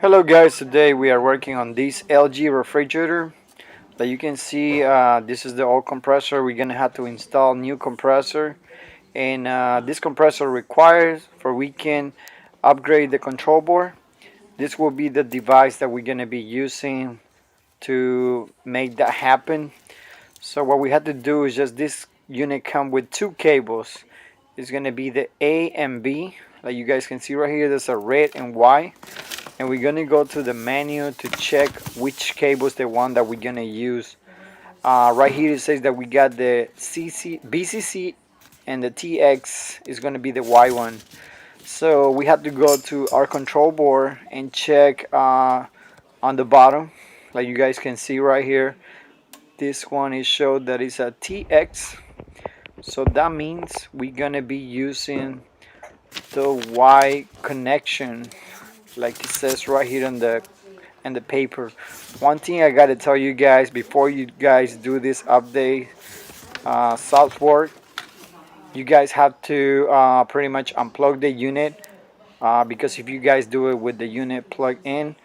Hello guys, today we are working on this LG refrigerator. Like you can see, this is the old compressor. We're gonna have to install new compressor, and this compressor requires for we can upgrade the control board. This will be the device that we're gonna be using to make that happen. So what we have to do is just this unit come with two cables. It's gonna be the A and B. Like you guys can see right here, there's a red and white. And we're gonna go to the menu to check which cable is the one that we're gonna use. Right here it says that we got the BCC and the TX is gonna be the white one. So we have to go to our control board and check on the bottom, like you guys can see right here. This one is showed that it's a TX. So that means we're gonna be using the Y connection, like it says right here on the paper. One thing I gotta tell you guys before you guys do this update software, you guys have to pretty much unplug the unit because if you guys do it with the unit plugged in,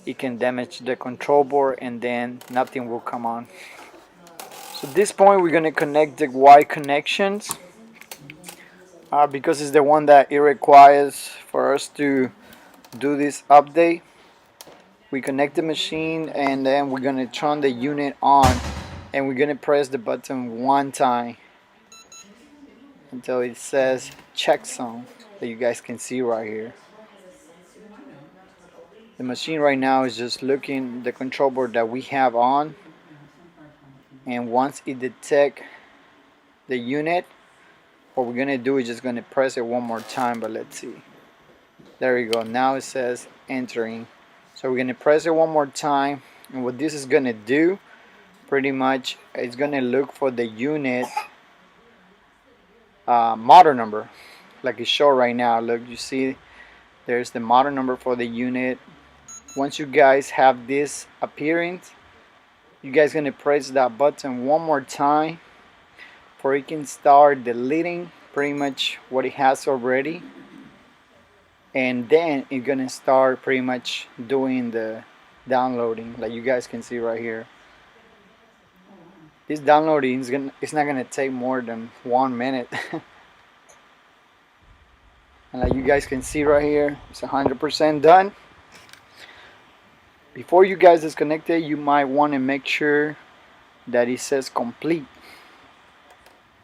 it can damage the control board and then nothing will come on. So at this point we're gonna connect the Y connections because it's the one that it requires for us to do this update. We connect the machine and then we're gonna turn the unit on and we're gonna press the button one time until it says checksum that you guys can see right here. The machine right now is just looking the control board that we have on, and once it detects the unit, what we're gonna do is just gonna press it one more time. But let's see, there we go. Now it says entering, so we're gonna press it one more time, and what this is gonna do pretty much, it's gonna look for the unit model number like it's shown right now. Look, you see there's the model number for the unit. Once you guys have this appearing, you guys gonna press that button one more time for it can start deleting pretty much what it has already, and then it's gonna start pretty much doing the downloading like you guys can see right here. This downloading is it's not gonna take more than 1 minute. And like you guys can see right here, it's 100% done. Before you guys disconnect it, you might want to make sure that it says complete.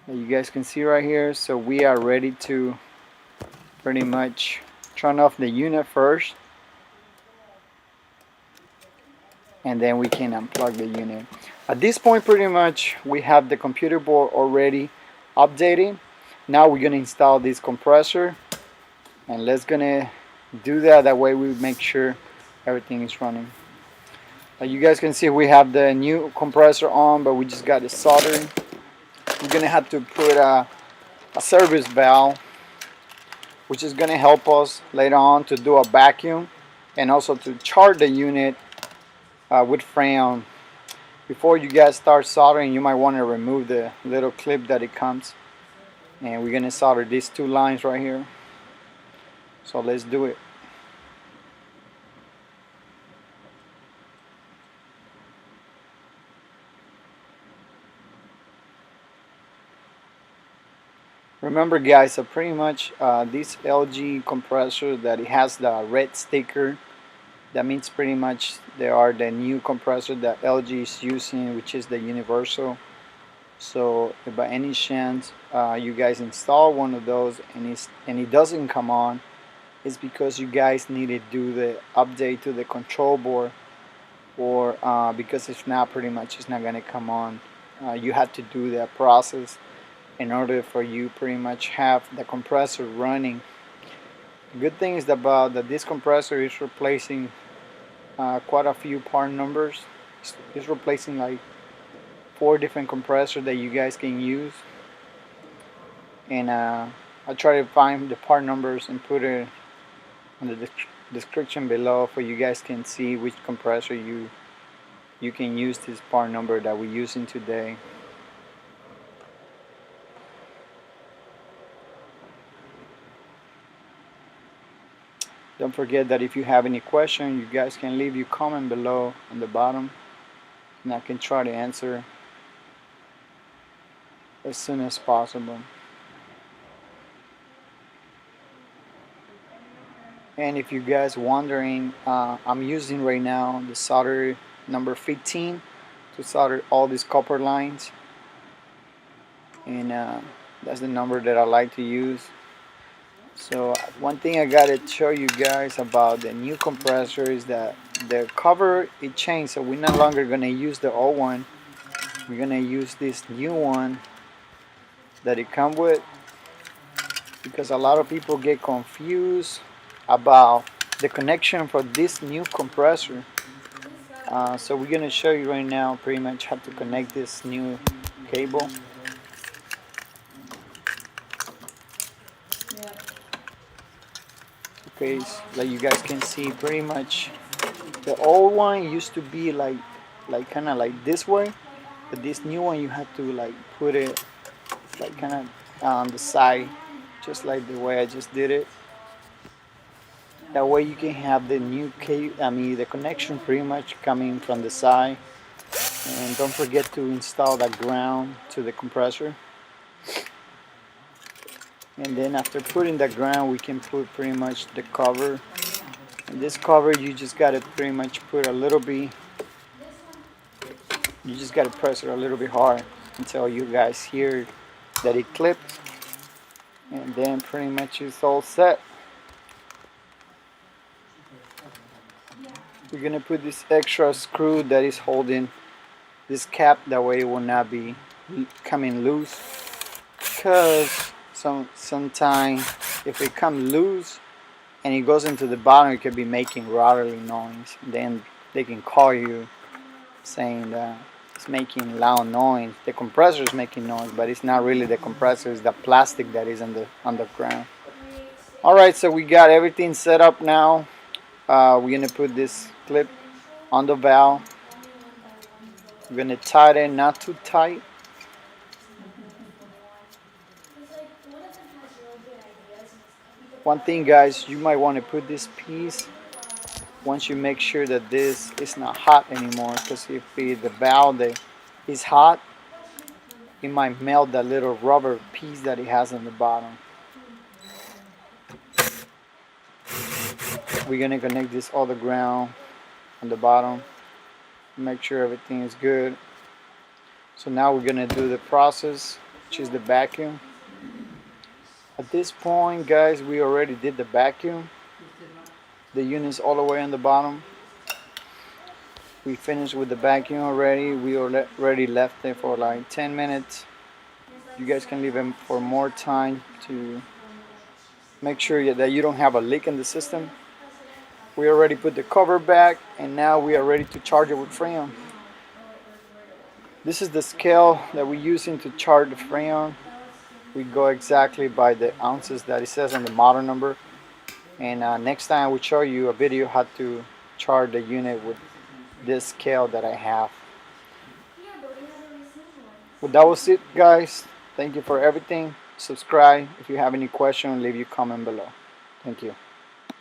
Like you guys can see right here, so we are ready to pretty much turn off the unit first, and then we can unplug the unit. At this point pretty much we have the computer board already updated. Now we're gonna install this compressor, and let's gonna do that way we make sure everything is running. You guys can see we have the new compressor on, but we just got it soldered. We're gonna have to put a service valve, which is gonna help us later on to do a vacuum and also to charge the unit with Freon. Before you guys start soldering, you might want to remove the little clip that it comes, and we're gonna solder these two lines right here. So let's do it. Remember guys, so pretty much this LG compressor that it has the red sticker, that means pretty much they are the new compressor that LG is using, which is the universal. So if by any chance you guys install one of those and it doesn't come on, it's because you guys need to do the update to the control board, or because if not, pretty much it's not gonna come on. You have to do that process in order for you pretty much have the compressor running. The good thing is about that this compressor is replacing quite a few part numbers. It's replacing like 4 different compressors that you guys can use, and I try to find the part numbers and put it in the description below for you guys can see which compressor you can use this part number that we're using today. Don't forget that if you have any question, you guys can leave your comment below on the bottom, and I can try to answer as soon as possible. And if you guys wondering, I'm using right now the solder number 15 to solder all these copper lines, and that's the number that I like to use. So one thing I gotta show you guys about the new compressor is that the cover it changed, so we're no longer gonna use the old one. We're gonna use this new one that it come with, because a lot of people get confused about the connection for this new compressor. So we're gonna show you right now pretty much how to connect this new cable. Okay, so like you guys can see, pretty much the old one used to be like kind of like this way, but this new one you have to like put it like kind of on the side, just like the way I just did it. That way you can have the new cable, the connection pretty much coming from the side. And don't forget to install that ground to the compressor. And then after putting the ground, we can put pretty much the cover. And this cover, you just gotta pretty much put a little bit, you just gotta press it a little bit hard until you guys hear that it clips. And then pretty much it's all set. We're gonna put this extra screw that is holding this cap, that way it will not be coming loose, because sometimes if it comes loose and it goes into the bottom, it could be making rattling noise. Then they can call you saying that it's making loud noise. The compressor is making noise, but it's not really the compressor, it's the plastic that is on the underground. Alright, so we got everything set up now. We're gonna put this clip on the valve. We're gonna tighten, not too tight. One thing, guys, you might want to put this piece once you make sure that this is not hot anymore, because if the valve is hot, it might melt that little rubber piece that it has on the bottom. We're gonna connect this other ground on the bottom, make sure everything is good. So now we're gonna do the process, which is the vacuum. At this point, guys, we already did the vacuum. The unit's all the way on the bottom. We finished with the vacuum already. We already left it for like 10 minutes. You guys can leave it for more time to make sure that you don't have a leak in the system. We already put the cover back, and now we are ready to charge it with Freon. This is the scale that we're using to charge the Freon. We go exactly by the ounces that it says on the model number. And next time I will show you a video how to charge the unit with this scale that I have. Well, that was it, guys. Thank you for everything. Subscribe. If you have any question, leave your comment below. Thank you.